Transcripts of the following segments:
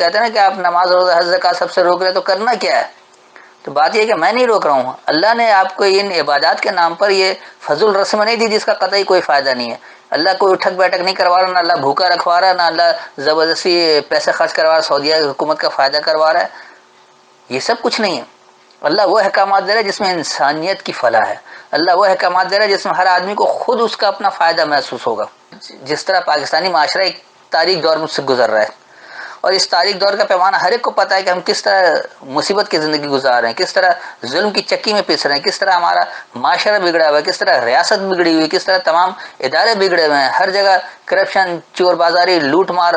کہتے ہیں نا کہ آپ نماز روزہ حج زکات سب سے روک رہے تو کرنا کیا ہے؟ تو بات یہ ہے کہ میں نہیں روک رہا ہوں، اللہ نے آپ کو ان عبادات کے نام پر یہ فضل رسم نہیں دی جس کا قطعی کوئی فائدہ نہیں ہے۔ اللہ کوئی اٹھک بیٹھک نہیں کروا رہا، نہ اللہ بھوکا رکھوا رہا، نہ اللہ زبردستی پیسے خرچ کروا رہا، سعودیہ حکومت کا فائدہ کروا رہا ہے، یہ سب کچھ نہیں ہے۔ اللہ وہ احکامات دے رہا ہے جس میں انسانیت کی فلاح ہے، اللہ وہ احکامات دے رہا ہے جس میں ہر آدمی کو خود اس کا اپنا فائدہ محسوس ہوگا۔ جس طرح پاکستانی معاشرہ ایک تاریک دور مجھ سے گزر رہا ہے، اور اس تاریک دور کا پیمانہ ہر ایک کو پتہ ہے کہ ہم کس طرح مصیبت کی زندگی گزار رہے ہیں، کس طرح ظلم کی چکی میں پس رہے ہیں، کس طرح ہمارا معاشرہ بگڑا ہوا ہے، کس طرح ریاست بگڑی ہوئی ہے، کس طرح تمام ادارے بگڑے ہوئے ہیں، ہر جگہ کرپشن، چور بازاری، لوٹ مار،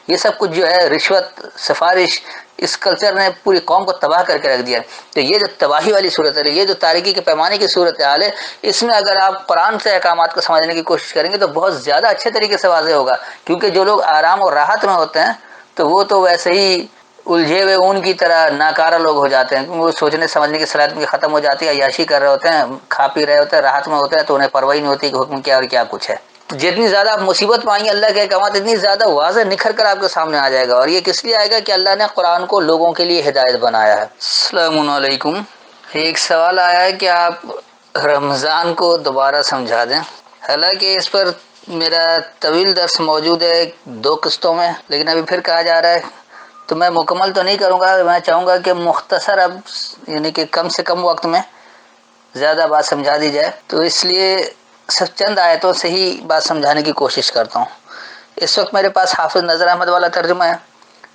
یہ سب کچھ جو ہے، رشوت، سفارش، اس کلچر نے پوری قوم کو تباہ کر کے رکھ دیا ہے۔ تو یہ جو تباہی والی صورت ہے، یہ جو تاریکی کے پیمانے کی صورت حال ہے، اس میں اگر آپ قرآن سے احکامات کو سمجھنے کی کوشش کریں گے تو بہت زیادہ اچھے طریقے سے واضح ہوگا، کیونکہ جو لوگ آرام اور راحت میں ہوتے ہیں تو وہ تو ویسے ہی الجھے ہوئے اون کی طرح ناکارہ لوگ ہو جاتے ہیں، کیونکہ وہ سوچنے سمجھنے کی صلاحیت ان کی ختم ہو جاتی ہے، عیاشی کر رہے ہوتے ہیں، کھا پی رہے ہوتے ہیں، راحت میں ہوتے ہیں، تو انہیں پرواہ نہیں ہوتی کہ حکم کیا اور کیا کچھ ہے۔ جتنی زیادہ آپ مصیبت پائیں گے اللہ کے احکامات اتنی زیادہ واضح نکھر کر آپ کے سامنے آ جائے گا، اور یہ کس لیے آئے گا کہ اللہ نے قرآن کو لوگوں کے لیے ہدایت بنایا ہے۔ السلام علیکم۔ ایک سوال آیا ہے کہ آپ رمضان کو دوبارہ سمجھا دیں۔ حالانکہ اس پر میرا طویل درس موجود ہے 2 قسطوں میں، لیکن ابھی پھر کہا جا رہا ہے تو میں مکمل تو نہیں کروں گا، میں چاہوں گا کہ مختصر اب یعنی کہ کم سے کم وقت میں زیادہ بات سمجھا دی جائے، تو اس لیے صرف چند آیتوں سے ہی بات سمجھانے کی کوشش کرتا ہوں۔ اس وقت میرے پاس حافظ نذیر احمد والا ترجمہ ہے،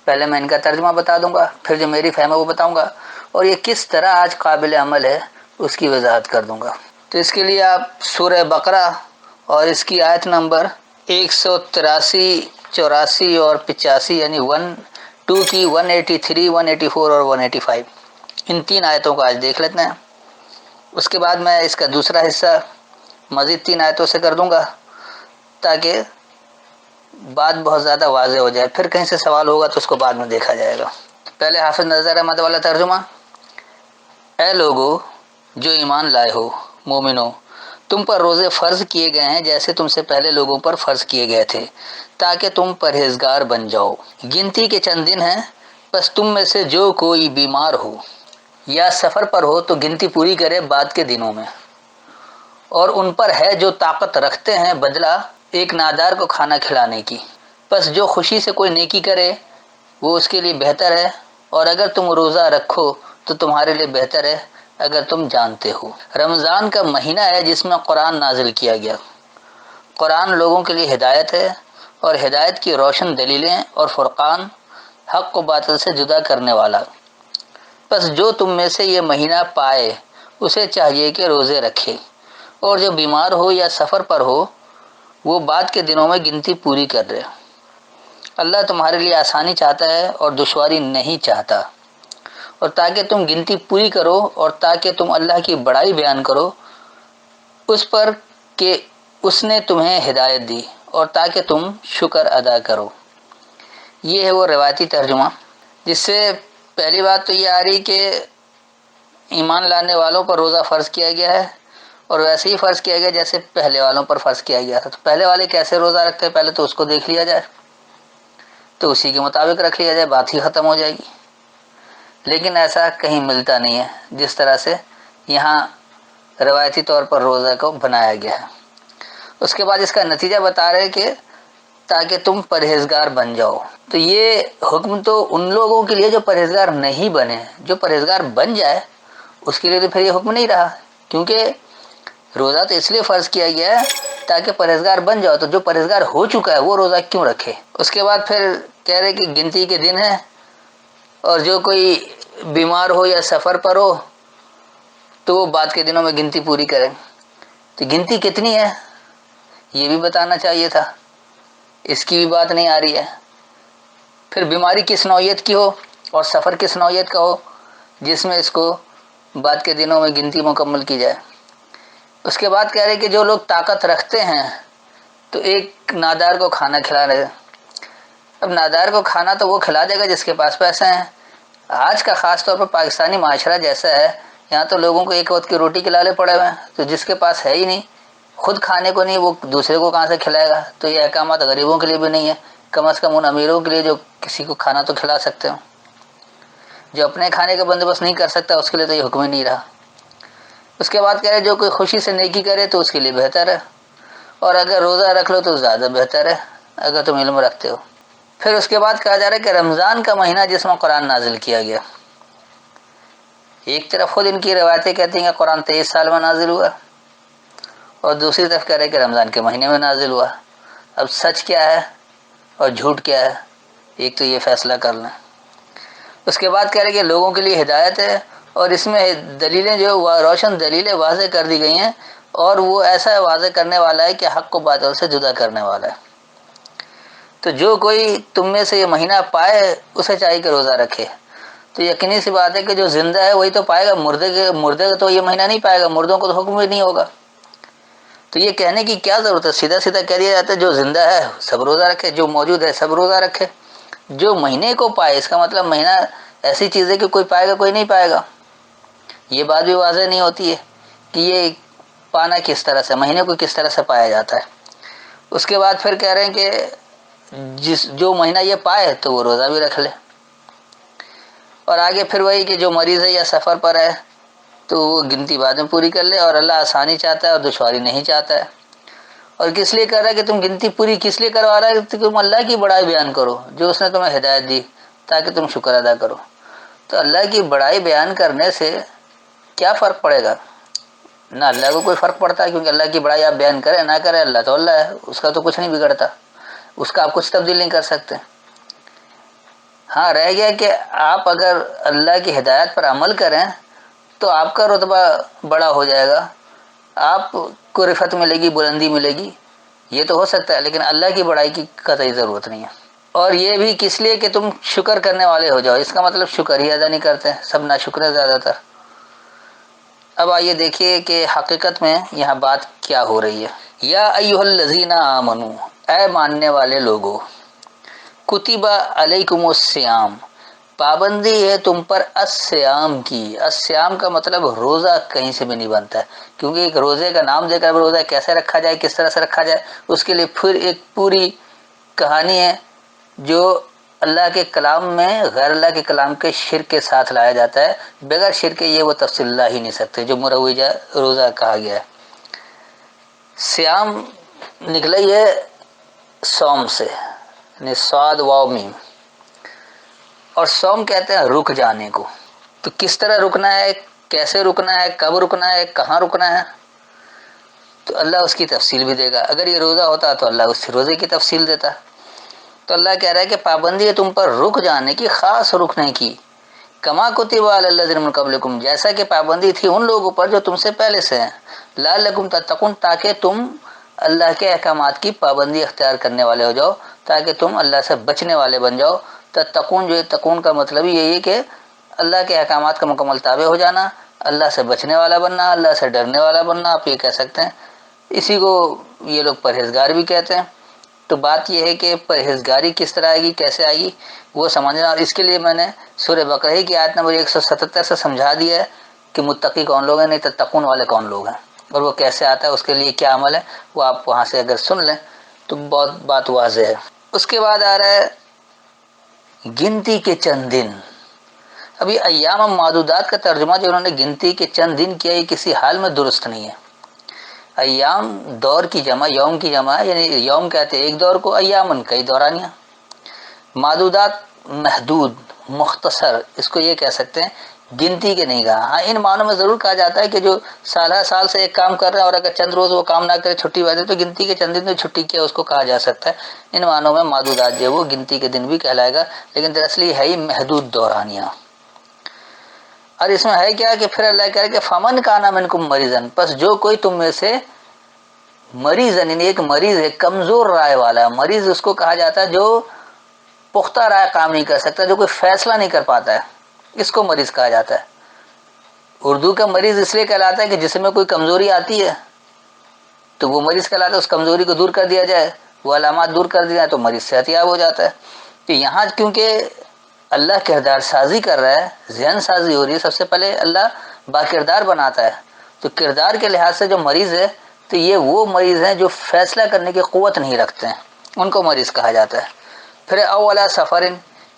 پہلے میں ان کا ترجمہ بتا دوں گا، پھر جو میری فہم ہے وہ بتاؤں گا، اور یہ کس طرح آج قابل عمل ہے اس کی وضاحت کر دوں گا۔ تو اس کے لیے آپ سورہ بقرہ اور اس کی آیت نمبر 183، 84 اور 85 یعنی 1 کی 183، 184 اور 185، ان 3 آیتوں کو آج دیکھ لیتے ہیں۔ اس کے بعد میں اس کا دوسرا حصہ مزید 3 آیتوں سے کر دوں گا تاکہ بات بہت زیادہ واضح ہو جائے، پھر کہیں سے سوال ہوگا تو اس کو بعد میں دیکھا جائے گا۔ پہلے حافظ نذیر احمد والا ترجمہ۔ اے لوگو جو ایمان لائے ہو، مومنو، تم پر روزے فرض کیے گئے ہیں جیسے تم سے پہلے لوگوں پر فرض کیے گئے تھے، تاکہ تم پرہیزگار بن جاؤ۔ گنتی کے چند دن ہیں، بس تم میں سے جو کوئی بیمار ہو یا سفر پر ہو تو گنتی پوری کرے بعد کے دنوں میں، اور ان پر ہے جو طاقت رکھتے ہیں بدلہ ایک نادار کو کھانا کھلانے کی، بس جو خوشی سے کوئی نیکی کرے وہ اس کے لیے بہتر ہے، اور اگر تم روزہ رکھو تو تمہارے لیے بہتر ہے اگر تم جانتے ہو۔ رمضان کا مہینہ ہے جس میں قرآن نازل کیا گیا۔ قرآن لوگوں کے لیے ہدایت ہے، اور ہدایت کی روشن دلیلیں اور فرقان، حق و باطل سے جدا کرنے والا۔ بس جو تم میں سے یہ مہینہ پائے اسے چاہیے کہ روزے رکھے، اور جو بیمار ہو یا سفر پر ہو وہ بعد کے دنوں میں گنتی پوری کر لے۔ اللہ تمہارے لیے آسانی چاہتا ہے اور دشواری نہیں چاہتا، اور تاکہ تم گنتی پوری کرو اور تاکہ تم اللہ کی بڑائی بیان کرو اس پر کہ اس نے تمہیں ہدایت دی، اور تاکہ تم شکر ادا کرو۔ یہ ہے وہ روایتی ترجمہ، جس سے پہلی بات تو یہ آ رہی کہ ایمان لانے والوں پر روزہ فرض کیا گیا ہے، اور ویسے ہی فرض کیا گیا جیسے پہلے والوں پر فرض کیا گیا تھا۔ تو پہلے والے کیسے روزہ رکھتے ہیں پہلے تو اس کو دیکھ لیا جائے، تو اسی کے مطابق رکھ لیا جائے، بات ہی ختم ہو جائے گی۔ لیکن ایسا کہیں ملتا نہیں ہے جس طرح سے یہاں روایتی طور پر روزہ کو بنایا گیا ہے۔ اس کے بعد اس کا نتیجہ بتا رہے کہ تاکہ تم پرہیزگار بن جاؤ۔ تو یہ حکم تو ان لوگوں کے لیے جو پرہیزگار نہیں بنے، جو پرہیزگار بن جائے اس کے لیے تو پھر یہ حکم نہیں رہا، کیونکہ روزہ تو اس لیے فرض کیا گیا ہے تاکہ پرہیزگار بن جاؤ، تو جو پرہیزگار ہو چکا ہے وہ روزہ کیوں رکھے۔ اس کے بعد پھر کہہ رہے کہ گنتی کے دن ہیں، اور جو کوئی بیمار ہو یا سفر پر ہو تو وہ بعد کے دنوں میں گنتی پوری کرے۔ تو گنتی کتنی ہے یہ بھی بتانا چاہیے تھا، اس کی بھی بات نہیں آ رہی ہے۔ پھر بیماری کس نوعیت کی ہو اور سفر کس نوعیت کا ہو جس میں اس کو بعد کے دنوں میں گنتی مکمل کی جائے۔ اس کے بعد کہہ رہے کہ جو لوگ طاقت رکھتے ہیں تو ایک نادار کو کھانا کھلا رہے۔ اب نادار کو کھانا تو وہ کھلا دے گا جس کے پاس پیسے ہیں۔ آج کا خاص طور پر پاکستانی معاشرہ جیسا ہے، یہاں تو لوگوں کو ایک وقت کی روٹی کے لالے پڑے ہوئے ہیں، تو جس کے پاس ہے ہی نہیں، خود کھانے کو نہیں، وہ دوسرے کو کہاں سے کھلائے گا۔ تو یہ احکامات غریبوں کے لیے بھی نہیں ہے، کم از کم ان امیروں کے لیے جو کسی کو کھانا تو کھلا سکتے ہو. جو اپنے کھانے کا بندوبست نہیں کر سکتا اس کے لیے تو یہ حکم ہی نہیں رہا. اس کے بعد کہہ رہے جو کوئی خوشی سے نیکی کرے تو اس کے لیے بہتر ہے، اور اگر روزہ رکھ لو تو زیادہ بہتر ہے اگر تم علم رکھتے ہو. پھر اس کے بعد کہا جا رہا ہے کہ رمضان کا مہینہ جس میں قرآن نازل کیا گیا. ایک طرف خود ان کی روایتیں کہتی ہیں کہ قرآن 23 سال میں نازل ہوا، اور دوسری طرف کہہ رہے کہ رمضان کے مہینے میں نازل ہوا. اب سچ کیا ہے اور جھوٹ کیا ہے، ایک تو یہ فیصلہ کر لیں. اس کے بعد کہہ رہے کہ لوگوں کے لیے ہدایت ہے، اور اس میں دلیلیں جو روشن دلیلیں واضح کر دی گئی ہیں، اور وہ ایسا واضح کرنے والا ہے کہ حق کو باطل سے جدا کرنے والا ہے. تو جو کوئی تم میں سے یہ مہینہ پائے اسے چاہیے کہ روزہ رکھے. تو یقینی سی بات ہے کہ جو زندہ ہے وہی تو پائے گا، مردے تو یہ مہینہ نہیں پائے گا، مردوں کو تو حکم بھی نہیں ہوگا. تو یہ کہنے کی کیا ضرورت ہے، سیدھا سیدھا کہہ دیا جاتا ہے جو زندہ ہے سب روزہ رکھے، جو موجود ہے سب روزہ رکھے. جو مہینے کو پائے، اس کا مطلب مہینہ ایسی چیز ہے کہ کوئی پائے گا کوئی نہیں پائے گا. یہ بات بھی واضح نہیں ہوتی ہے کہ یہ پانا کس طرح سے، مہینے کو کس طرح سے پایا جاتا ہے. اس کے بعد پھر کہہ رہے ہیں کہ جو مہینہ یہ پائے تو وہ روزہ بھی رکھ لے. اور آگے پھر وہی کہ جو مریض ہے یا سفر پر ہے تو وہ گنتی بعد میں پوری کر لے، اور اللہ آسانی چاہتا ہے اور دشواری نہیں چاہتا ہے. اور کس لیے کر رہا ہے کہ تم گنتی پوری کس لیے کروا رہا ہے کہ تم اللہ کی بڑائی بیان کرو جو اس نے تمہیں ہدایت دی تاکہ تم شکر ادا کرو. تو اللہ کی بڑائی بیان کرنے سے کیا فرق پڑے گا؟ نہ اللہ کو کوئی فرق پڑتا ہے، کیونکہ اللہ کی بڑائی آپ بیان کریں نہ کریں اللہ تو اللہ ہے، اس کا تو کچھ نہیں بگڑتا، اس کا آپ کچھ تبدیل نہیں کر سکتے. ہاں رہ گیا کہ آپ اگر اللہ کی ہدایت پر عمل کریں تو آپ کا رتبہ بڑا ہو جائے گا، آپ کو رفعت ملے گی، بلندی ملے گی، یہ تو ہو سکتا ہے، لیکن اللہ کی بڑائی کی قطعی ضرورت نہیں ہے. اور یہ بھی کس لیے کہ تم شکر کرنے والے ہو جاؤ. اس کا مطلب شکر ہی ادا نہیں کرتے، سب ناشکر ہیں زیادہ تر. اب آئیے دیکھیے کہ حقیقت میں یہاں بات کیا ہو رہی ہے. یا ایھا الذین آمنو، اے ماننے والے لوگو، کتب علیکم الصیام، پابندی ہے تم پر الصیام کی. الصیام کا مطلب روزہ کہیں سے بھی نہیں بنتا ہے، کیونکہ ایک روزے کا نام دے کر روزہ کیسے رکھا جائے، کس طرح سے رکھا جائے، اس کے لیے پھر ایک پوری کہانی ہے جو اللہ کے کلام میں غیر اللہ کے کلام کے شرک کے ساتھ لایا جاتا ہے. بغیر شرک کے یہ وہ تفصیل لا ہی نہیں سکتے جو مروجہ روزہ کہا گیا ہے. صیام نکلا ہی ہے صوم سے، یعنی صاد واو میم، اور صوم کہتے ہیں رک جانے کو. تو کس طرح رکنا ہے، کیسے رکنا ہے، کب رکنا ہے، کہاں رکنا ہے، تو اللہ اس کی تفصیل بھی دے گا. اگر یہ روزہ ہوتا تو اللہ اس روزے کی تفصیل دیتا. تو اللہ کہہ رہا ہے کہ پابندی ہے تم پر رک جانے کی، خاص رکنے کی. کما کتب علی الذین من قبلکم، جیسا کہ پابندی تھی ان لوگوں پر جو تم سے پہلے سے ہیں. لعلکم تتقون، تاکہ تم اللہ کے احکامات کی پابندی اختیار کرنے والے ہو جاؤ، تاکہ تم اللہ سے بچنے والے بن جاؤ. تتقون، جو تقون کا مطلب ہی یہی ہے کہ اللہ کے احکامات کا مکمل تابع ہو جانا، اللہ سے بچنے والا بننا، اللہ سے ڈرنے والا بننا، آپ یہ کہہ سکتے ہیں. اسی کو یہ لوگ پرہیزگار بھی کہتے ہیں. تو بات یہ ہے کہ پرہیزگاری کس طرح آئے گی، کیسے آئے گی وہ سمجھنا. اور اس کے لیے میں نے سورہ بقرہ کی آیت نمبر 177 سے سمجھا دیا ہے کہ متقی کون لوگ ہیں، نہیں تتقون والے کون لوگ ہیں، اور وہ کیسے آتا ہے، اس کے لیے کیا عمل ہے، وہ آپ وہاں سے اگر سن لیں تو بہت بات واضح ہے. اس کے بعد آ رہا ہے گنتی کے چند دن. ابھی ایام معدودات کا ترجمہ جو انہوں نے گنتی کے چند دن کیا، یہ کسی حال میں درست نہیں ہے. ایام دور کی جمع، یوم کی جمع، یعنی یوم کہتے ہیں ایک دور کو، ایامن کئی دورانیاں. معدودات محدود، مختصر، اس کو یہ کہہ سکتے ہیں، گنتی کے نہیں کہا. ہاں ان معنوں میں ضرور کہا جاتا ہے کہ جو سال سے ایک کام کر رہے ہیں اور اگر چند روز وہ کام نہ کرے چھٹی والے تو گنتی کے چند دن جو چھٹی کیا اس کو کہا جا سکتا ہے. ان معنوں میں معدودات جو وہ گنتی کے دن بھی کہلائے گا، لیکن دراصل یہ ہے ہی محدود دورانیاں. اور اس میں ہے کیا کہ پھر اللہ کہہ رہے کہ فمن کانا منکم مریضن، پس جو کوئی تم میں سے مریض، یعنی ایک مریض ہے، کمزور رائے والا. مریض اس کو کہا جاتا ہے جو پختہ رائے کام نہیں کر سکتا، جو کوئی فیصلہ نہیں کر پاتا ہے، اس کو مریض کہا جاتا ہے. اردو کا مریض اس لیے کہلاتا ہے کہ جس میں کوئی کمزوری آتی ہے تو وہ مریض کہلاتا ہے. اس کمزوری کو دور کر دیا جائے، وہ علامات دور کر دیا جائے تو مریض صحت یاب ہو جاتا ہے. تو یہاں کیونکہ اللہ کردار سازی کر رہا ہے، ذہن سازی ہو رہی ہے، سب سے پہلے اللہ با کردار بناتا ہے. تو کردار کے لحاظ سے جو مریض ہے تو یہ وہ مریض ہیں جو فیصلہ کرنے کی قوت نہیں رکھتے ہیں، ان کو مریض کہا جاتا ہے. پھر اولا سفر،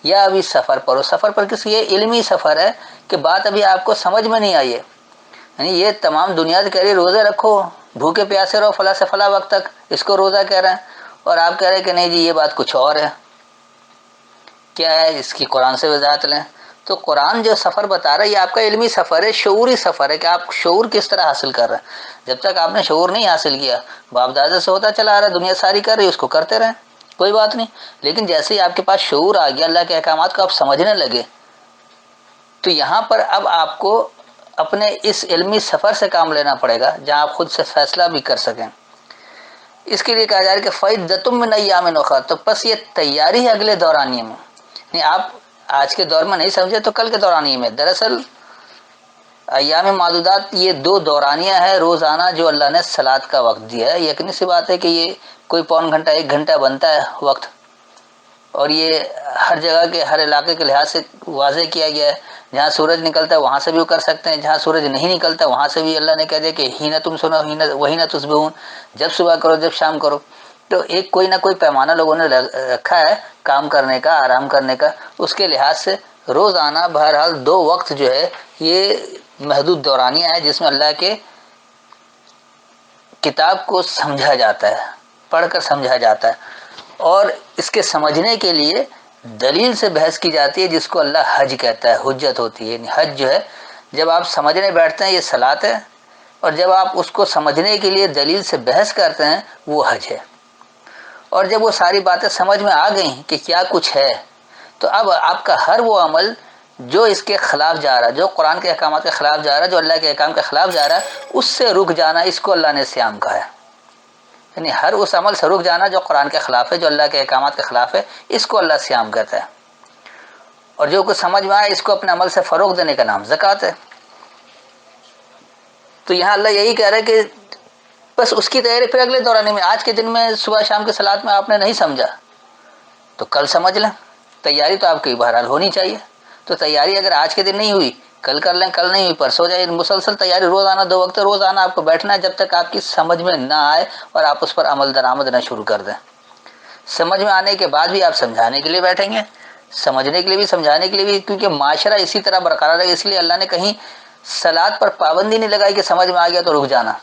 یا ابھی سفر پر ہو. سفر پر کس یہ علمی سفر ہے کہ بات ابھی آپ کو سمجھ میں نہیں آئی ہے. یعنی یہ تمام دنیا کہہ رہی روزے رکھو، بھوکے پیاسے رہو فلاں سے فلاں وقت تک، اس کو روزہ کہہ رہے ہیں، اور آپ کہہ رہے ہیں کہ نہیں جی یہ بات کچھ اور ہے. کیا ہے اس کی قرآن سے وضاحت لیں. تو قرآن جو سفر بتا رہا ہے یہ آپ کا علمی سفر ہے، شعوری سفر ہے کہ آپ شعور کس طرح حاصل کر رہے ہیں. جب تک آپ نے شعور نہیں حاصل کیا، باپ دادا سے ہوتا چلا آ رہا ہے، دنیا ساری کر رہی ہے، اس کو کرتے رہیں کوئی بات نہیں. لیکن جیسے ہی آپ کے پاس شعور آ گیا، اللہ کے احکامات کو آپ سمجھنے لگے، تو یہاں پر اب آپ کو اپنے اس علمی سفر سے کام لینا پڑے گا جہاں آپ خود سے فیصلہ بھی کر سکیں. اس کے لیے کہا جا رہا ہے کہ فَعِدَّةٌ مِّنْ أَيَّامٍ أُخَرَ، تو بس یہ تیاری ہے اگلے دورانیے میں. نہیں آپ آج کے دور میں نہیں سمجھے تو کل کے دورانیے میں. دراصل ایام معدودات یہ 2 دورانیہ ہے روزانہ جو اللہ نے صلاۃ کا وقت دیا ہے. یقینی سی بات ہے کہ یہ کوئی پون گھنٹہ 1 گھنٹہ بنتا ہے وقت، اور یہ ہر جگہ کے ہر علاقے کے لحاظ سے واضح کیا گیا ہے. جہاں سورج نکلتا ہے وہاں سے بھی وہ کر سکتے ہیں، جہاں سورج نہیں نکلتا وہاں سے بھی اللہ نے کہہ دیا کہ ہی نہ تم سنو وہی نہ تصبحون، جب صبح کرو جب شام کرو. تو ایک کوئی نہ کوئی پیمانہ لوگوں نے رکھا ہے کام کرنے کا، آرام کرنے کا. اس کے لحاظ سے روزانہ بہرحال 2 وقت جو ہے یہ محدود دورانیہ ہے جس میں اللہ کے کتاب کو سمجھا جاتا ہے، پڑھ کر سمجھا جاتا ہے. اور اس کے سمجھنے کے لیے دلیل سے بحث کی جاتی ہے جس کو اللہ حج کہتا ہے، حجت ہوتی ہے. یعنی حج جو ہے جب آپ سمجھنے بیٹھتے ہیں یہ صلاۃ ہے، اور جب آپ اس کو سمجھنے کے لیے دلیل سے بحث کرتے ہیں وہ حج ہے. اور جب وہ ساری باتیں سمجھ میں آ گئیں کہ کیا کچھ ہے، تو اب آپ کا ہر وہ عمل جو اس کے خلاف جا رہا ہے، جو قرآن کے احکامات کے خلاف جا رہا ہے، جو اللہ کے احکام کے خلاف جا رہا ہے، اس سے رک جانا، اس کو اللہ نے صیام کہا ہے. یعنی ہر اس عمل سے رک جانا جو قرآن کے خلاف ہے، جو اللہ کے احکامات کے خلاف ہے، اس کو اللہ صیام کہتا ہے. اور جو کچھ سمجھ میں آئے اس کو اپنے عمل سے فروغ دینے کا نام زکوٰۃ ہے. تو یہاں اللہ یہی کہہ رہا ہے کہ بس اس کی تیاری پھر اگلے دورانی میں. آج کے دن میں صبح شام کے صلاۃ میں آپ نے نہیں سمجھا تو کل سمجھ لیں. تیاری تو آپ کی بہرحال ہونی چاہیے. تو تیاری اگر آج کے دن نہیں ہوئی کل کر لیں، کل نہیں ہوئی پرسوں جائے. مسلسل تیاری روزانہ 2 وقت روزانہ آپ کو بیٹھنا ہے جب تک آپ کی سمجھ میں نہ آئے اور آپ اس پر عمل درآمد نہ شروع کر دیں. سمجھ میں آنے کے بعد بھی آپ سمجھانے کے لیے بیٹھیں گے، سمجھنے کے لیے بھی سمجھانے کے لیے بھی، کیونکہ معاشرہ اسی طرح برقرار ہے. اس لیے اللہ نے کہیں صلاۃ پر پابندی نہیں لگائی کہ سمجھ میں آ گیا تو رک جانا.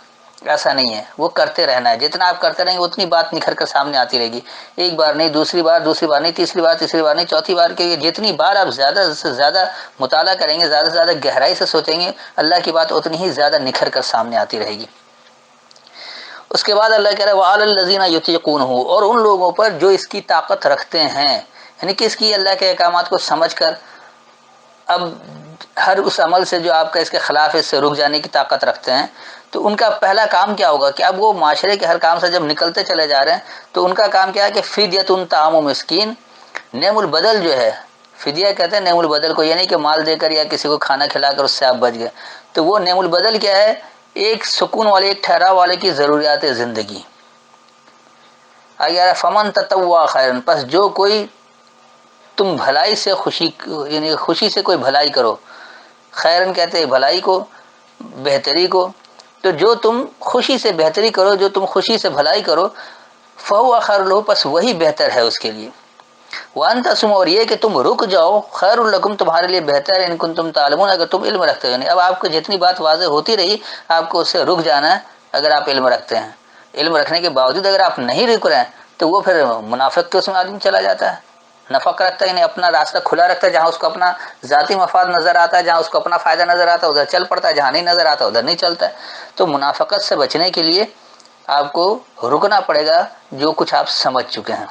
ایسا نہیں ہے، وہ کرتے رہنا ہے. جتنا آپ کرتے رہیں گے اتنی بات نکھر کر سامنے آتی رہے گی. ایک بار نہیں، دوسری بار نہیں، تیسری بار نہیں، چوتھی بار کے جتنی بار آپ زیادہ سے زیادہ مطالعہ کریں گے، زیادہ سے زیادہ گہرائی سے سوچیں گے، اللہ کی بات اتنی ہی زیادہ نکھر کر سامنے آتی رہے گی. اس کے بعد اللہ کہہ رہا ہے وَعَلَى الَّذِينَ يُطِيقُونَهُ، اور ان لوگوں پر جو اس کی طاقت رکھتے ہیں. یعنی کہ اس کی اللہ کے احکامات کو سمجھ کر اب ہر اس عمل سے جو آپ کا اس کے خلاف اس سے رک جانے کی طاقت رکھتے ہیں، تو ان کا پہلا کام کیا ہوگا کہ اب وہ معاشرے کے ہر کام سے جب نکلتے چلے جا رہے ہیں تو ان کا کام کیا ہے کہ فدیۃ طعام مسکین، نعم البدل جو ہے، فدیہ کہتے ہیں نعم البدل کو، یعنی کہ مال دے کر یا کسی کو کھانا کھلا کر اس سے آپ بچ گئے. تو وہ نعم البدل کیا ہے؟ ایک سکون والے، ایک ٹھہراؤ والے کی ضروریات زندگی. اگر فمن تطوع خیرا، پس جو کوئی تم بھلائی سے خوشی، یعنی خوشی سے کوئی بھلائی کرو، خیرن کہتے ہیں بھلائی کو، بہتری کو. تو جو تم خوشی سے بہتری کرو، جو تم خوشی سے بھلائی کرو، فہو خیر لہ، پس وہی بہتر ہے اس کے لیے. وان تصوموا، اور یہ کہ تم رک جاؤ، خیر لکم، تمہارے لیے بہتر ہے، ان کنتم تعلمون، اگر تم علم رکھتے ہو. یعنی اب آپ کو جتنی بات واضح ہوتی رہی آپ کو اس سے رک جانا ہے اگر آپ علم رکھتے ہیں. علم رکھنے کے باوجود اگر آپ نہیں رک رہے ہیں تو وہ پھر منافق کے اس میں آدمی چلا جاتا ہے. نفق رکھتا ہے، یعنی اپنا راستہ کھلا رکھتا ہے، جہاں اس کو اپنا ذاتی مفاد نظر آتا ہے، جہاں اس کو اپنا فائدہ نظر آتا ہے ادھر چل پڑتا ہے، جہاں نہیں نظر آتا ادھر نہیں چلتا ہے. تو منافقت سے بچنے کے لیے آپ کو رکنا پڑے گا جو کچھ آپ سمجھ چکے ہیں.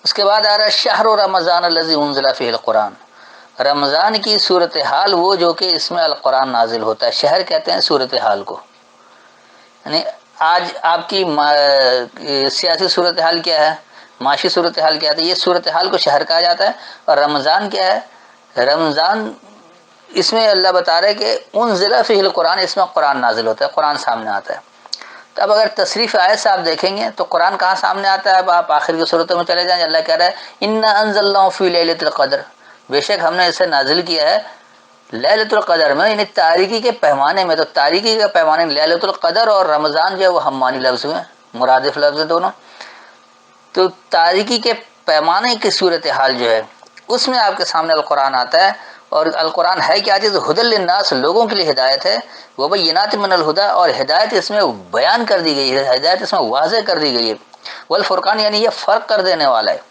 اس کے بعد آ رہا ہے شہر رمضان الذی انزل فیہ القرآن، رمضان کی صورتحال وہ جو کہ اس میں القرآن نازل ہوتا ہے. شہر کہتے ہیں صورتحال کو. یعنی آج آپ کی سیاسی صورتحال کیا ہے، معاشی صورتحال کیا ہے، یہ صورتحال کو شہر کہا جاتا ہے. اور رمضان کیا ہے؟ رمضان اس میں اللہ بتا رہا ہے کہ انزل فیہ القرآن، اس میں قرآن نازل ہوتا ہے، قرآن سامنے آتا ہے. تو اب اگر تصریف آیت سے آپ دیکھیں گے تو قرآن کہاں سامنے آتا ہے؟ اب آپ آخر کی صورتوں میں چلے جائیں. اللہ کہہ رہا ہے انا انزلناہ فی لیلۃ القدر، بے شک ہم نے اسے نازل کیا ہے لیلۃ القدر میں، یعنی تاریکی کے پیمانے میں. تو تاریکی کا پیمانے لیلۃ القدر اور رمضان جو ہے وہ ہم معنی لفظ میں، مرادف لفظ دونوں. تو تاریکی کے پیمانے کی صورتحال جو ہے اس میں آپ کے سامنے القرآن آتا ہے، اور القرآن ہے کیا چیز؟ ھدی للناس، لوگوں کے لیے ہدایت ہے، وبینات من الہدی، اور ہدایت اس میں بیان کر دی گئی ہے، ہدایت اس میں واضح کر دی گئی ہے، والفرقان یعنی یہ فرق کر دینے والا ہے۔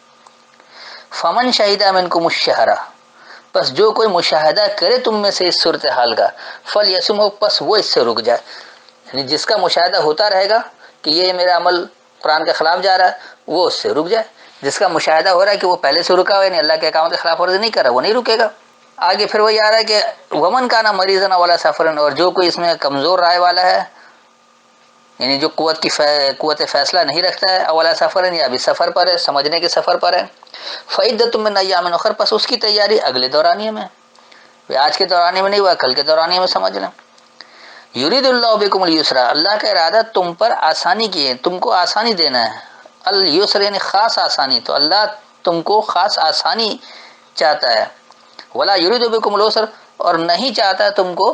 فمن شہد منکم الشہر، پس جو کوئی مشاہدہ کرے تم میں سے اس صورتحال کا، فلیصمہ، پس وہ اس سے رک جائے، یعنی جس کا مشاہدہ ہوتا رہے گا کہ یہ میرا عمل قرآن کے خلاف جا رہا ہے، وہ اس سے رک جائے۔ جس کا مشاہدہ ہو رہا ہے کہ وہ پہلے سے رکا ہوا ہے، یعنی اللہ کے احکامات کے خلاف ورزی نہیں کر رہا، وہ نہیں رکے گا۔ آگے پھر وہی آ رہا ہے کہ ومن کانا مریضا ولا سفرن، اور جو کوئی اس میں کمزور رائے والا ہے، یعنی جو قوت فیصلہ نہیں رکھتا ہے، اولا سفرن، یا ابھی سفر پر ہے، سمجھنے کے سفر پر ہے، فعدۃ من ایام اخر، پس اس کی تیاری اگلے دورانیے میں، آج کے دورانیے میں نہیں ہوا، کل کے دورانیے میں سمجھ لیں۔ یرید اللہ بکم اليسر، اللہ کا ارادہ تم پر آسانی کی ہے، تم کو آسانی دینا ہے، الیسر یعنی خاص آسانی، تو اللہ تم کو خاص آسانی چاہتا ہے، ولا یرید بکم العسر، اور نہیں چاہتا تم کو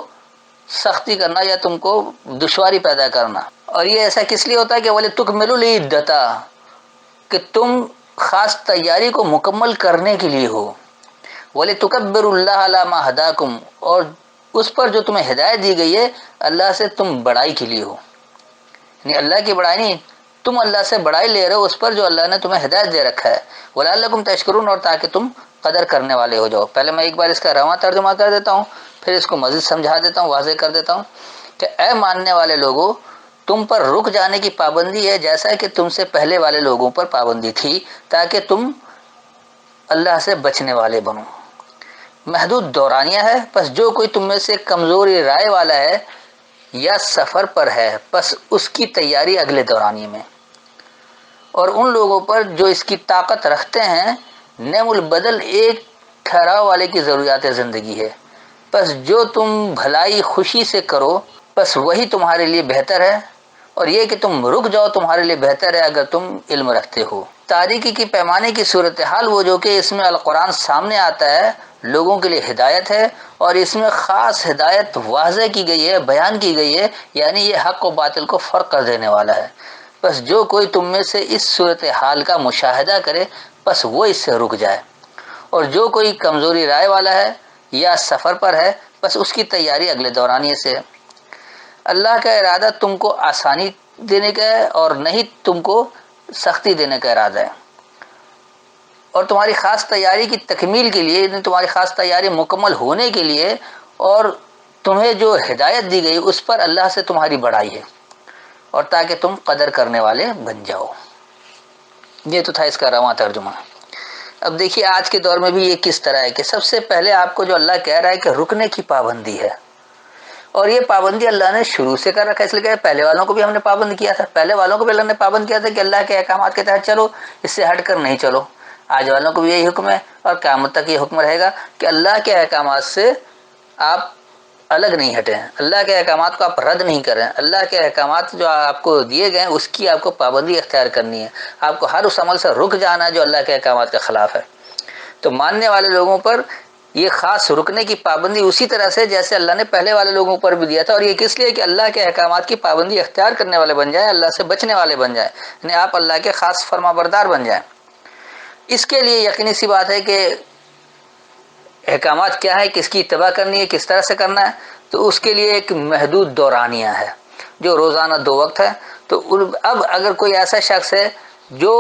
سختی کرنا یا تم کو دشواری پیدا کرنا۔ اور یہ ایسا کس لیے ہوتا ہے کہ وَلِتُكْمِلُوا الْعِدَّةَ، کہ تم خاص تیاری کو مکمل کرنے کے لیے ہو، وَلِتُكَبِّرُوا اللَّهَ عَلَىٰ مَا هَدَاكُمْ، اور اس پر جو تمہیں ہدایت دی گئی ہے اللہ سے تم بڑائی کے لیے ہو، یعنی اللہ کی بڑائی نہیں، تم اللہ سے بڑائی لے رہے ہو اس پر جو اللہ نے تمہیں ہدایت دے رکھا ہے، وَلَعَلَّكُمْ تَشْكُرُونَ، اور تاکہ تم قدر کرنے والے ہو جاؤ۔ پہلے میں ایک بار اس کا رواں ترجمہ کر دیتا ہوں، پھر اس کو مزید سمجھا دیتا ہوں، واضح کر دیتا ہوں کہ اے ماننے والے لوگوں، تم پر رک جانے کی پابندی ہے جیسا کہ تم سے پہلے والے لوگوں پر پابندی تھی، تاکہ تم اللہ سے بچنے والے بنو۔ محدود دورانیہ ہے، پس جو کوئی تم میں سے کمزوری رائے والا ہے یا سفر پر ہے، پس اس کی تیاری اگلے دورانیے میں۔ اور ان لوگوں پر جو اس کی طاقت رکھتے ہیں، نعم البدل ایک ٹھہراؤ والے کی ضروریات زندگی ہے، پس جو تم بھلائی خوشی سے کرو، پس وہی تمہارے لیے بہتر ہے، اور یہ کہ تم رک جاؤ تمہارے لیے بہتر ہے اگر تم علم رکھتے ہو۔ تاریکی کی پیمانے کی صورتحال وہ جو کہ اس میں القرآن سامنے آتا ہے، لوگوں کے لیے ہدایت ہے، اور اس میں خاص ہدایت واضح کی گئی ہے، بیان کی گئی ہے، یعنی یہ حق و باطل کو فرق کر دینے والا ہے۔ بس جو کوئی تم میں سے اس صورتحال کا مشاہدہ کرے، بس وہ اس سے رک جائے، اور جو کوئی کمزوری رائے والا ہے یا سفر پر ہے، بس اس کی تیاری اگلے دورانیے سے ہے۔ اللہ کا ارادہ تم کو آسانی دینے کا ہے، اور نہیں تم کو سختی دینے کا ارادہ ہے، اور تمہاری خاص تیاری کی تکمیل کے لیے، یعنی تمہاری خاص تیاری مکمل ہونے کے لیے، اور تمہیں جو ہدایت دی گئی اس پر اللہ سے تمہاری بڑائی ہے، اور تاکہ تم قدر کرنے والے بن جاؤ۔ یہ تو تھا اس کا رواں ترجمہ۔ اب دیکھیے آج کے دور میں بھی یہ کس طرح ہے کہ سب سے پہلے آپ کو جو اللہ کہہ رہا ہے کہ رکنے کی پابندی ہے، اور یہ پابندی اللہ نے شروع سے کر رکھا ہے، اس لیے کہ پہلے والوں کو بھی ہم نے پابند کیا تھا، پہلے والوں کو بھی اللہ نے پابند کیا تھا کہ اللہ کے احکامات کے تحت چلو، اس سے ہٹ کر نہیں چلو۔ آج والوں کو بھی یہی حکم ہے، اور قیامت تک یہ حکم رہے گا کہ اللہ کے احکامات سے آپ الگ نہیں ہٹیں، اللہ کے احکامات کو آپ رد نہیں کریں، اللہ کے احکامات جو آپ کو دیے گئے ہیں اس کی آپ کو پابندی اختیار کرنی ہے، آپ کو ہر اس عمل سے رک جانا ہے جو اللہ کے احکامات کے خلاف ہے۔ تو ماننے والے لوگوں پر یہ خاص رکنے کی پابندی اسی طرح سے جیسے اللہ نے پہلے والے لوگوں پر بھی دیا تھا، اور یہ کس لیے کہ اللہ کے احکامات کی پابندی اختیار کرنے والے بن جائیں، اللہ سے بچنے والے بن جائیں، یعنی آپ اللہ کے خاص فرما بردار بن جائیں۔ اس کے لیے یقینی سی بات ہے کہ احکامات کیا ہے، کس کی اتباع کرنی ہے، کس طرح سے کرنا ہے، تو اس کے لیے ایک محدود دورانیہ ہے جو روزانہ 2 وقت ہے۔ تو اب اگر کوئی ایسا شخص ہے جو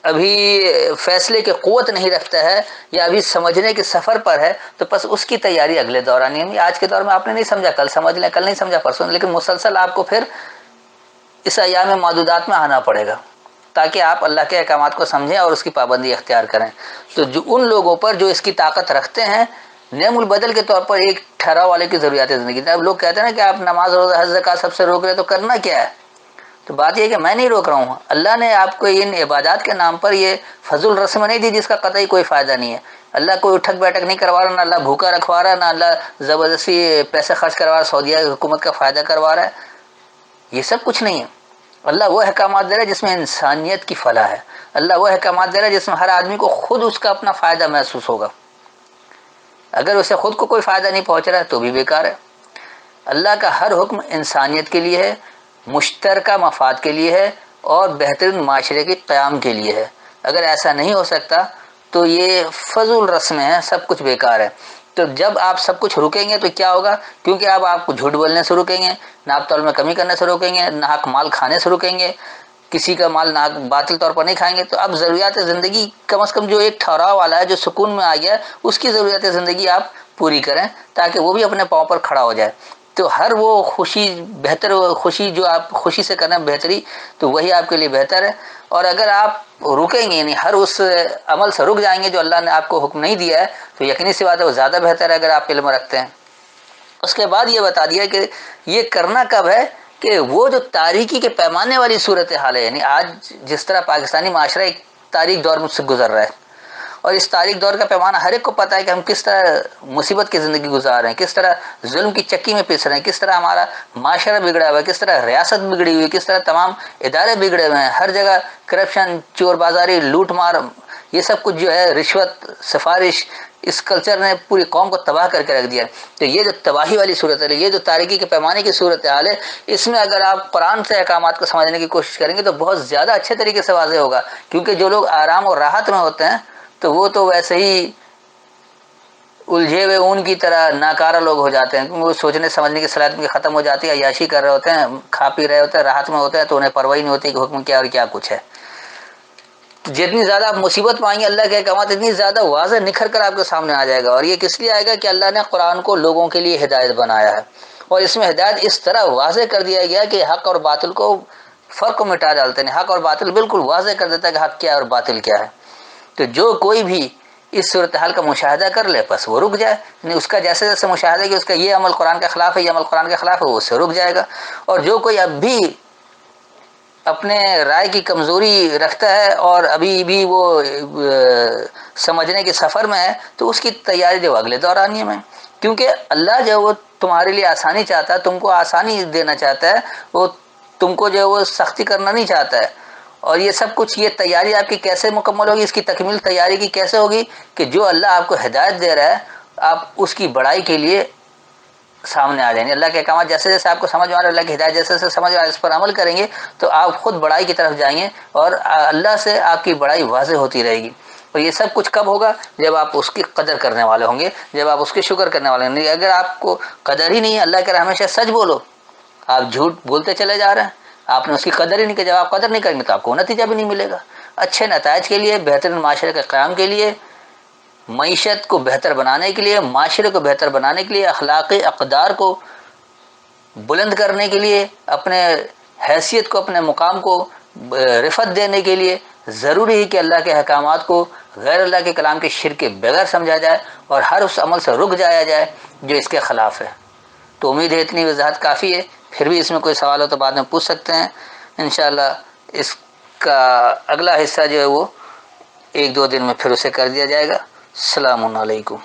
ابھی فیصلے کی قوت نہیں رکھتا ہے یا ابھی سمجھنے کے سفر پر ہے، تو بس اس کی تیاری اگلے دورانیے میں۔ آج کے دور میں آپ نے نہیں سمجھا کل سمجھ لیں، کل نہیں سمجھا پرسوں، لیکن مسلسل آپ کو پھر اس ایام معدودات میں آنا پڑے گا تاکہ آپ اللہ کے احکامات کو سمجھیں اور اس کی پابندی اختیار کریں۔ تو جو ان لوگوں پر جو اس کی طاقت رکھتے ہیں، نعم البدل کے طور پر ایک ٹھہراؤ والے کی ضروریات زندگی۔ اب لوگ کہتے ہیں نا کہ آپ نماز روزہ حج زکوٰۃ سب سے روک رہے تو کرنا کیا ہے؟ تو بات یہ ہے کہ میں نہیں روک رہا ہوں، اللہ نے آپ کو ان عبادات کے نام پر یہ فضل رسم نہیں دی جس کا قطعی کوئی فائدہ نہیں ہے۔ اللہ کوئی اٹھک بیٹھک نہیں کروا رہا، نہ اللہ بھوکا رکھوا رہا ہے، نہ اللہ زبردستی پیسے خرچ کروا رہا ہے، سعودیہ حکومت کا فائدہ کروا رہا ہے، یہ سب کچھ نہیں ہے۔ اللہ وہ احکامات دے رہا ہے جس میں انسانیت کی فلاح ہے، اللہ وہ احکامات دے رہا ہے جس میں ہر آدمی کو خود اس کا اپنا فائدہ محسوس ہوگا۔ اگر اسے خود کو کوئی فائدہ نہیں پہنچ رہا ہے تو بھی بیکار ہے۔ اللہ کا ہر حکم انسانیت کے لیے ہے، مشترکہ مفاد کے لیے ہے، اور بہترین معاشرے کے قیام کے لیے ہے۔ اگر ایسا نہیں ہو سکتا تو یہ فضول رسمیں ہیں، سب کچھ بیکار ہے۔ تو جب آپ سب کچھ رکیں گے تو کیا ہوگا؟ کیونکہ اب آپ جھوٹ بولنے سے رکیں گے، ناپ تول میں کمی کرنے سے رکیں گے، ناحق مال کھانے سے رکیں گے، کسی کا مال ناحق باطل طور پر نہیں کھائیں گے، تو اب ضروریات زندگی کم از کم جو ایک ٹھہراؤ والا ہے، جو سکون میں آ گیا ہے، اس کی ضروریات زندگی آپ پوری کریں تاکہ وہ بھی اپنے پاؤں پر کھڑا ہو جائے۔ تو ہر وہ خوشی بہتر، خوشی جو آپ خوشی سے کرنا بہتری، تو وہی آپ کے لیے بہتر ہے۔ اور اگر آپ رکیں گے، یعنی ہر اس عمل سے رک جائیں گے جو اللہ نے آپ کو حکم نہیں دیا ہے، تو یقینی سی بات ہے وہ زیادہ بہتر ہے اگر آپ علم رکھتے ہیں۔ اس کے بعد یہ بتا دیا کہ یہ کرنا کب ہے کہ وہ جو تاریکی کے پیمانے والی صورتحال ہے، یعنی آج جس طرح پاکستانی معاشرہ ایک تاریک دور سے گزر رہا ہے، اور اس تاریک دور کا پیمانہ ہر ایک کو پتہ ہے کہ ہم کس طرح مصیبت کی زندگی گزار رہے ہیں، کس طرح ظلم کی چکی میں پس رہے ہیں، کس طرح ہمارا معاشرہ بگڑا ہوا ہے، کس طرح ریاست بگڑی ہوئی ہے، کس طرح تمام ادارے بگڑے ہوئے ہیں، ہر جگہ کرپشن، چور بازاری، لوٹ مار، یہ سب کچھ جو ہے، رشوت، سفارش، اس کلچر نے پوری قوم کو تباہ کر کے رکھ دیا۔ تو یہ جو تباہی والی صورت ہے، یہ جو تاریکی کے پیمانے کی صورت حال ہے، اس میں اگر آپ قرآن سے احکامات کو سمجھنے کی کوشش کریں گے تو بہت زیادہ اچھے طریقے سے واضح ہوگا، کیونکہ جو لوگ آرام اور راحت میں ہوتے ہیں تو وہ تو ویسے ہی الجھے ہوئے اون کی طرح ناکارہ لوگ ہو جاتے ہیں، کیونکہ وہ سوچنے سمجھنے کی صلاحیت ان کی ختم ہو جاتی ہے، عیاشی کر رہے ہوتے ہیں، کھا پی رہے ہوتے ہیں، راحت میں ہوتے ہیں، تو انہیں پرواہ نہیں ہوتی کہ حکم کیا اور کیا کچھ ہے۔ جتنی زیادہ آپ مصیبت پائیں گے، اللہ کے احکامات اتنی زیادہ واضح نکھر کر آپ کے سامنے آ جائے گا۔ اور یہ کس لیے آئے گا کہ اللہ نے قرآن کو لوگوں کے لیے ہدایت بنایا ہے، اور اس میں ہدایت اس طرح واضح کر دیا گیا کہ حق اور باطل کو فرق کو مٹا ڈالتے ہیں، حق اور باطل بالکل واضح کر دیتا ہے کہ حق کیا ہے اور باطل کیا ہے۔ تو جو کوئی بھی اس صورتحال کا مشاہدہ کر لے بس وہ رک جائے، یعنی اس کا جیسے جیسے مشاہدہ کہ اس کا یہ عمل قرآن کے خلاف ہے، یہ عمل قرآن کے خلاف ہے، وہ اس سے رک جائے گا۔ اور جو کوئی اب بھی اپنے رائے کی کمزوری رکھتا ہے اور ابھی بھی وہ سمجھنے کے سفر میں ہے، تو اس کی تیاری جو اگلے دورانیے میں، کیونکہ اللہ جو وہ تمہارے لیے آسانی چاہتا ہے، تم کو آسانی دینا چاہتا ہے، وہ تم کو جو ہے وہ سختی کرنا نہیں چاہتا ہے۔ اور یہ سب کچھ، یہ تیاری آپ کی کیسے مکمل ہوگی، اس کی تکمیل تیاری کی کیسے ہوگی کہ جو اللہ آپ کو ہدایت دے رہا ہے آپ اس کی بڑائی کے لیے سامنے آ جائیں گے۔ اللہ کے احکامات جیسے جیسے آپ کو سمجھ میں آ رہا ہے، اللہ کی ہدایت جیسے جیسے سمجھ میں آ رہا ہے، اس پر عمل کریں گے تو آپ خود بڑائی کی طرف جائیں گے، اور اللہ سے آپ کی بڑائی واضح ہوتی رہے گی۔ اور یہ سب کچھ کب ہوگا؟ جب آپ اس کی قدر کرنے والے ہوں گے، جب آپ اس کے شکر کرنے والے ہوں گے۔ اگر آپ کو قدر ہی نہیں ہے، اللہ کہہ رہا ہے ہمیشہ سچ بولو، آپ جھوٹ بولتے چلے جا رہے ہیں، آپ نے اس کی قدر ہی نہیں کی۔ جب آپ قدر نہیں کریں گے تو آپ کو نتیجہ بھی نہیں ملے گا۔ اچھے نتائج کے لیے، بہترین معاشرے کے قیام کے لیے، معیشت کو بہتر بنانے کے لیے، معاشرے کو بہتر بنانے کے لیے، اخلاقی اقدار کو بلند کرنے کے لیے، اپنے حیثیت کو، اپنے مقام کو رفعت دینے کے لیے ضروری ہے کہ اللہ کے احکامات کو غیر اللہ کے کلام کے شرک کے بغیر سمجھا جائے اور ہر اس عمل سے رک جایا جائے جو اس کے خلاف ہے۔ تو امید ہے اتنی وضاحت کافی ہے، پھر بھی اس میں کوئی سوال ہو تو بعد میں پوچھ سکتے ہیں۔ انشاءاللہ اس کا اگلا حصہ جو ہے وہ 1-2 دن میں پھر اسے کر دیا جائے گا۔ السلام علیکم۔